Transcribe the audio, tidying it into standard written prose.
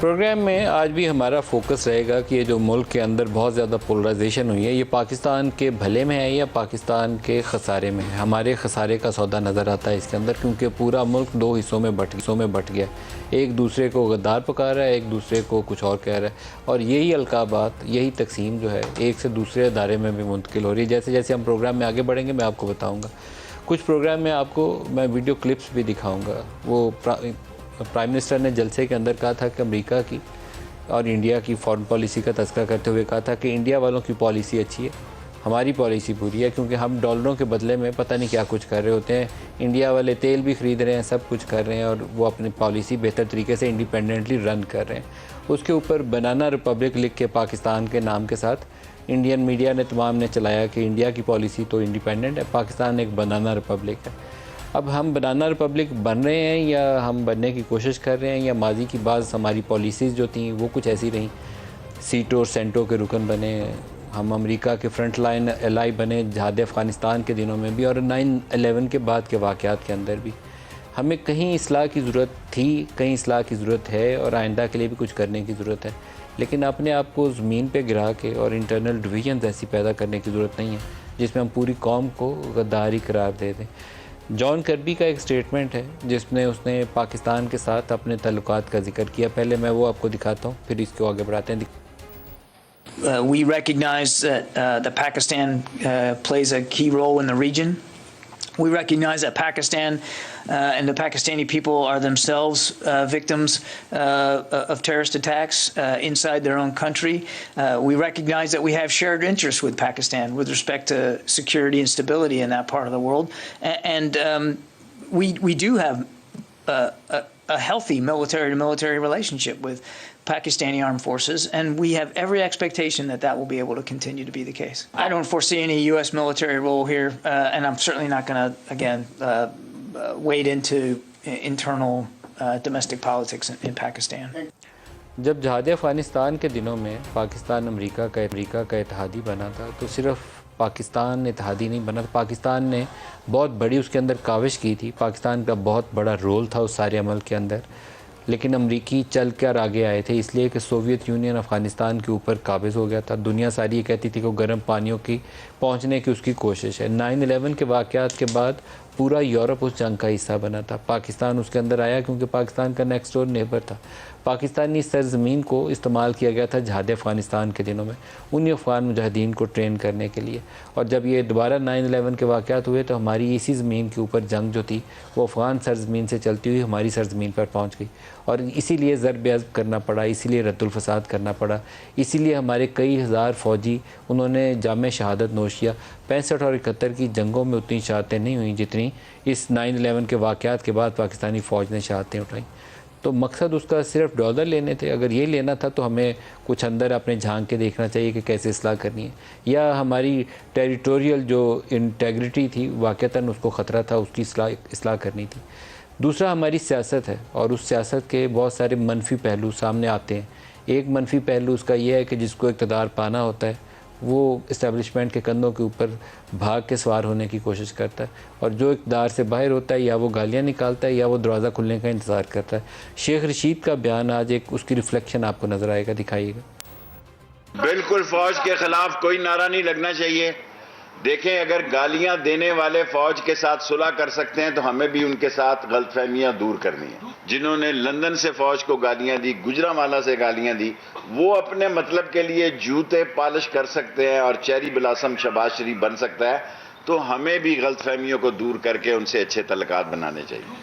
Programme میں آج بھی ہمارا فوکس رہے گا کہ یہ جو ملک کے اندر بہت زیادہ پولرائزیشن ہوئی ہے یہ پاکستان کے بھلے میں ہے یا پاکستان کے خسارے میں ہے. ہمارے خسارے کا سودا نظر آتا ہے اس کے اندر، کیونکہ پورا ملک دو حصوں میں بٹ گیا. ایک دوسرے کو غدار پکار رہا ہے، ایک دوسرے کو کچھ اور کہہ رہا ہے، اور یہی القابات، یہی تقسیم جو ہے ایک سے دوسرے ادارے میں بھی منتقل ہو رہی ہے. جیسے جیسے ہم پروگرام میں آگے بڑھیں گے میں آپ کو بتاؤں گا. کچھ پروگرام میں آپ کو میں ویڈیو کلپس بھی دکھاؤں گا. وہ پرائم منسٹر نے جلسے کے اندر کہا تھا کہ امریکہ کی اور انڈیا کی فارن پالیسی کا تذکرہ کرتے ہوئے کہا تھا کہ انڈیا والوں کی پالیسی اچھی ہے، ہماری پالیسی بری ہے، کیونکہ ہم ڈالروں کے بدلے میں پتہ نہیں کیا کچھ کر رہے ہوتے ہیں. انڈیا والے تیل بھی خرید رہے ہیں، سب کچھ کر رہے ہیں، اور وہ اپنی پالیسی بہتر طریقے سے انڈیپینڈنٹلی رن کر رہے ہیں. اس کے اوپر بنانا ریپبلک لکھ کے پاکستان کے نام کے ساتھ انڈین میڈیا نے تمام نے چلایا کہ انڈیا کی پالیسی تو انڈیپینڈنٹ ہے، پاکستان ایک بنانا ریپبلک ہے. اب ہم بنانا ریپبلک بن رہے ہیں یا ہم بننے کی کوشش کر رہے ہیں، یا ماضی کی بعض ہماری پالیسیز جو تھیں وہ کچھ ایسی رہیں. سیٹو اور سینٹو کے رکن بنے، ہم امریکہ کے فرنٹ لائن الائی بنے جہاد افغانستان کے دنوں میں بھی، اور 9/11 کے بعد کے واقعات کے اندر بھی. ہمیں کہیں اصلاح کی ضرورت تھی، کہیں اصلاح کی ضرورت ہے، اور آئندہ کے لیے بھی کچھ کرنے کی ضرورت ہے. لیکن اپنے آپ کو زمین پہ گرا کے اور انٹرنل ڈویژنز ایسی پیدا کرنے کی ضرورت نہیں ہے جس میں ہم پوری قوم کو غداری قرار دے دیں. جان کربی کا ایک سٹیٹمنٹ ہے جس میں اس نے پاکستان کے ساتھ اپنے تعلقات کا ذکر کیا. پہلے میں وہ آپ کو دکھاتا ہوں، پھر اس کو آگے بڑھاتے ہیں. We recognize that Pakistan plays a key role in the region. We recognize that Pakistan and the Pakistani people are themselves victims of terrorist attacks inside their own country. We recognize that we have shared interests with Pakistan with respect to security and stability in that part of the world. And we do have a healthy military-to-military relationship with Pakistani armed forces, and we have every expectation that that will be able to continue to be the case. I don't foresee any U.S. military role here, and I'm certainly not going to, again, wade into internal domestic politics in Pakistan. جب جہاد افغانستان کے دنوں میں پاکستان امریکہ کا اتحادی بنا تھا تو صرف پاکستان اتحادی نہیں بنا تھا، پاکستان نے بہت بڑی اس کے اندر کاوش کی تھی. پاکستان کا بہت بڑا رول تھا اس سارے عمل کے اندر، لیکن امریکی چل کر آگے آئے تھے اس لیے کہ سوویت یونین افغانستان کے اوپر قابض ہو گیا تھا. دنیا ساری یہ کہتی تھی کہ گرم پانیوں کی پہنچنے کی اس کی کوشش ہے. 9/11 کے واقعات کے بعد پورا یورپ اس جنگ کا حصہ بنا تھا. پاکستان اس کے اندر آیا کیونکہ پاکستان کا نیکسٹ ڈور نیبر تھا. پاکستانی سرزمین کو استعمال کیا گیا تھا جہاد افغانستان کے دنوں میں انہی افغان مجاہدین کو ٹرین کرنے کے لیے. اور جب یہ دوبارہ 9/11 کے واقعات ہوئے تو ہماری اسی زمین کے اوپر جنگ جو تھی وہ افغان سرزمین سے چلتی ہوئی ہماری سرزمین پر پہنچ گئی، اور اسی لیے ضرب عضب کرنا پڑا، اسی لیے رد الفساد کرنا پڑا، اسی لیے ہمارے کئی ہزار فوجی انہوں نے جام شہادت نوش کیا. 65 اور 71 کی جنگوں میں اتنی شہادتیں نہیں ہوئیں جتنی اس 9/11 کے واقعات کے بعد پاکستانی فوج نے شہادتیں اٹھائیں. تو مقصد اس کا صرف ڈالر لینے تھے. اگر یہ لینا تھا تو ہمیں کچھ اندر اپنے جھانک کے دیکھنا چاہیے کہ کیسے اصلاح کرنی ہے، یا ہماری ٹیریٹوریل جو انٹیگریٹی تھی واقعتاً اس کو خطرہ تھا، اس کی اصلاح کرنی تھی. دوسرا ہماری سیاست ہے، اور اس سیاست کے بہت سارے منفی پہلو سامنے آتے ہیں. ایک منفی پہلو اس کا یہ ہے کہ جس کو اقتدار پانا ہوتا ہے وہ اسٹیبلشمنٹ کے کندھوں کے اوپر بھاگ کے سوار ہونے کی کوشش کرتا ہے، اور جو اقتدار سے باہر ہوتا ہے یا وہ گالیاں نکالتا ہے یا وہ دروازہ کھلنے کا انتظار کرتا ہے. شیخ رشید کا بیان آج ایک اس کی ریفلیکشن آپ کو نظر آئے گا، دکھائیے گا. بالکل فوج کے خلاف کوئی نعرہ نہیں لگنا چاہیے. دیکھیں اگر گالیاں دینے والے فوج کے ساتھ صلح کر سکتے ہیں تو ہمیں بھی ان کے ساتھ غلط فہمیاں دور کرنی ہیں. جنہوں نے لندن سے فوج کو گالیاں دی، گجرانوالہ سے گالیاں دی، وہ اپنے مطلب کے لیے جوتے پالش کر سکتے ہیں اور چیری بلاسم شہباز شریف بن سکتا ہے. تو ہمیں بھی غلط فہمیوں کو دور کر کے ان سے اچھے تعلقات بنانے چاہیے.